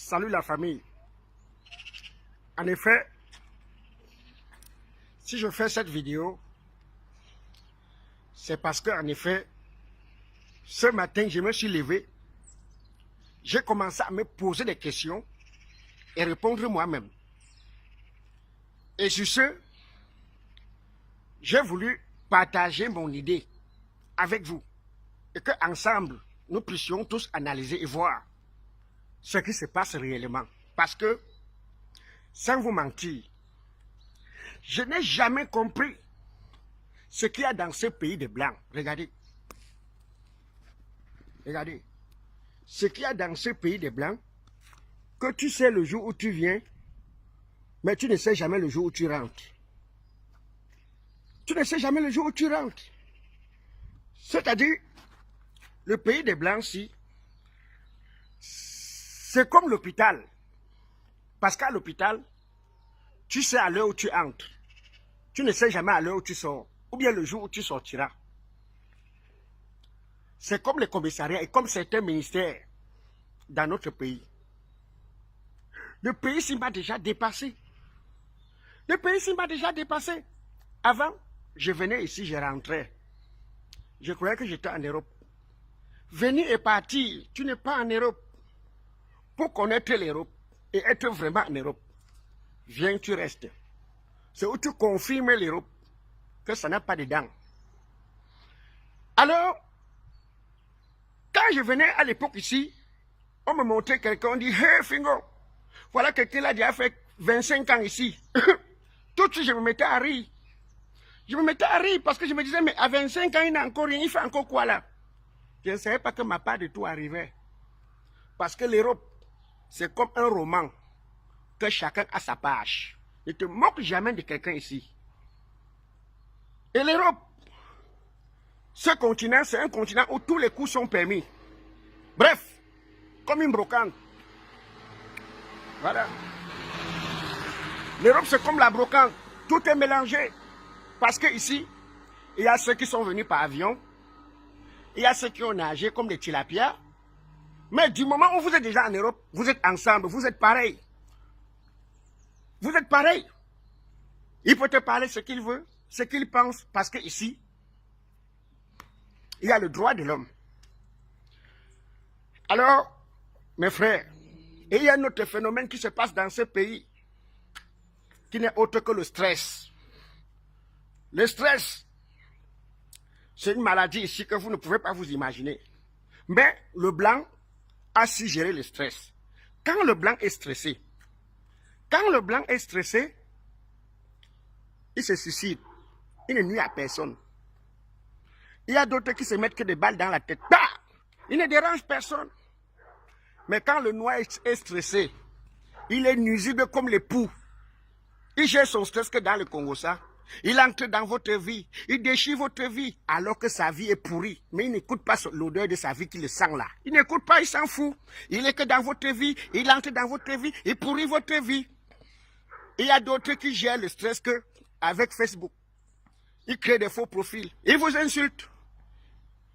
Salut la famille. En effet, si je fais cette vidéo, c'est parce que, en effet, ce matin, je me suis levé, j'ai commencé à me poser des questions et répondre moi-même. Et sur ce, j'ai voulu partager mon idée avec vous et qu'ensemble, nous puissions tous analyser et voir ce qui se passe réellement. Parce que, sans vous mentir, je n'ai jamais compris ce qu'il y a dans ce pays de Blancs. Regardez. Regardez. Ce qu'il y a dans ce pays de Blancs, que tu sais le jour où tu viens, mais tu ne sais jamais le jour où tu rentres. Tu ne sais jamais le jour où tu rentres. C'est-à-dire, le pays des Blancs, si, c'est comme l'hôpital. Parce qu'à l'hôpital, tu sais à l'heure où tu entres. Tu ne sais jamais à l'heure où tu sors. Ou bien le jour où tu sortiras. C'est comme les commissariats et comme certains ministères dans notre pays. Le pays s'y m'a déjà dépassé. Le pays s'y m'a déjà dépassé. Avant, je venais ici, je rentrais. Je croyais que j'étais en Europe. Venir et partir, tu n'es pas en Europe. Pour connaître l'Europe et être vraiment en Europe, viens, tu restes. C'est où tu confirmes l'Europe que ça n'a pas de dents. Alors, quand je venais à l'époque ici, on me montrait quelqu'un, on dit, hey Fingo, voilà quelqu'un là qui a fait 25 ans ici. Tout de suite, je me mettais à rire. Je me mettais à rire parce que je me disais, mais à 25 ans, il n'a encore rien, il fait encore quoi là? Je ne savais pas que ma part de tout arrivait. Parce que l'Europe, c'est comme un roman, que chacun a sa page. Ne te moque jamais de quelqu'un ici. Et l'Europe, ce continent, c'est un continent où tous les coups sont permis. Bref, comme une brocante. Voilà. L'Europe, c'est comme la brocante. Tout est mélangé. Parce que ici, il y a ceux qui sont venus par avion. Il y a ceux qui ont nagé comme des tilapias. Mais du moment où vous êtes déjà en Europe, vous êtes ensemble, vous êtes pareil. Vous êtes pareil. Il peut te parler ce qu'il veut, ce qu'il pense, parce que ici, il y a le droit de l'homme. Alors, mes frères, il y a un autre phénomène qui se passe dans ce pays, qui n'est autre que le stress. Le stress, c'est une maladie ici que vous ne pouvez pas vous imaginer. Mais le blanc a su gérer le stress. Quand le blanc est stressé, il se suicide. Il ne nuit à personne. Il y a d'autres qui se mettent que des balles dans la tête. Bah! Il ne dérange personne. Mais quand le noir est stressé, il est nuisible comme les poux. Il gère son stress que dans le Congo, ça. Il entre dans votre vie, il déchire votre vie, alors que sa vie est pourrie. Mais il n'écoute pas l'odeur de sa vie qui le sent là. Il n'écoute pas, il s'en fout. Il est que dans votre vie, il entre dans votre vie, il pourrit votre vie. Il y a d'autres qui gèrent le stress que avec Facebook. Il crée des faux profils. Il vous insulte.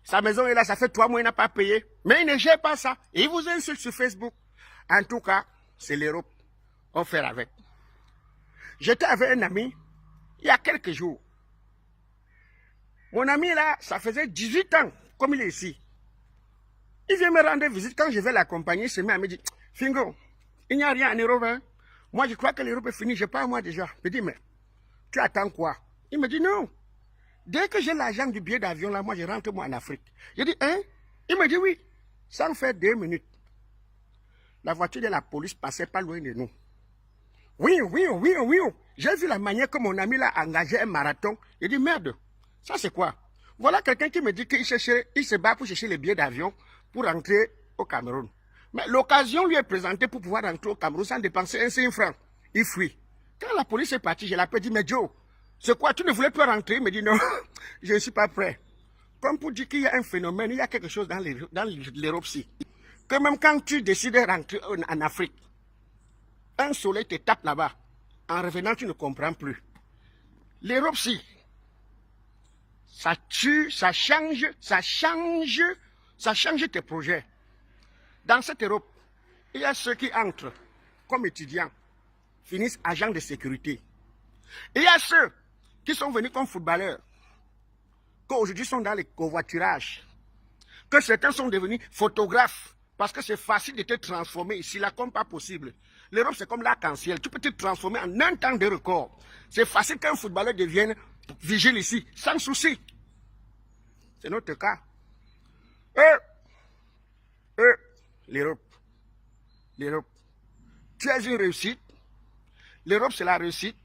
Sa maison est là, ça fait 3 mois, il n'a pas payé. Mais il ne gère pas ça. Il vous insulte sur Facebook. En tout cas, c'est l'Europe. On fait avec. J'étais avec un ami, il y a quelques jours. Mon ami là, ça faisait 18 ans, comme il est ici. Il vient me rendre visite. Quand je vais l'accompagner, il se met à me dire, Fingo, il n'y a rien en Europe. Hein? Moi, je crois que l'Europe est finie. Je pars moi déjà. Je dis, mais tu attends quoi? Il me dit, non. Dès que j'ai l'argent du billet d'avion, là, moi, je rentre moi en Afrique. Je dis, hein? Il me dit, oui. Ça me fait 2 minutes. La voiture de la police passait pas loin de nous. Oui. J'ai vu la manière que mon ami là a engagé un marathon. Je dis, merde, ça c'est quoi? Voilà quelqu'un qui me dit qu'il se bat pour chercher les billets d'avion pour rentrer au Cameroun. Mais l'occasion lui est présentée pour pouvoir rentrer au Cameroun sans dépenser un seul franc. Il fuit. Quand la police est partie, je l'appelle, dit, mais Joe, c'est quoi? Tu ne voulais plus rentrer? Il me dit, non, je ne suis pas prêt. Comme pour dire qu'il y a un phénomène, il y a quelque chose dans l'Europe-ci. Que même quand tu décides de rentrer en Afrique, un soleil te tape là-bas. En revenant, tu ne comprends plus. L'Europe-ci, ça tue, ça change tes projets. Dans cette Europe, Il y a ceux qui entrent comme étudiants, finissent agents de sécurité. Il y a ceux qui sont venus comme footballeurs, qu'aujourd'hui sont dans les covoiturages, que certains sont devenus photographes, parce que c'est facile de te transformer ici, là, comme pas possible. L'Europe, c'est comme l'arc-en-ciel. Tu peux te transformer en un temps de record. C'est facile qu'un footballeur devienne vigile ici, sans souci. C'est notre cas. L'Europe. L'Europe. Tu es une réussite. L'Europe, c'est la réussite.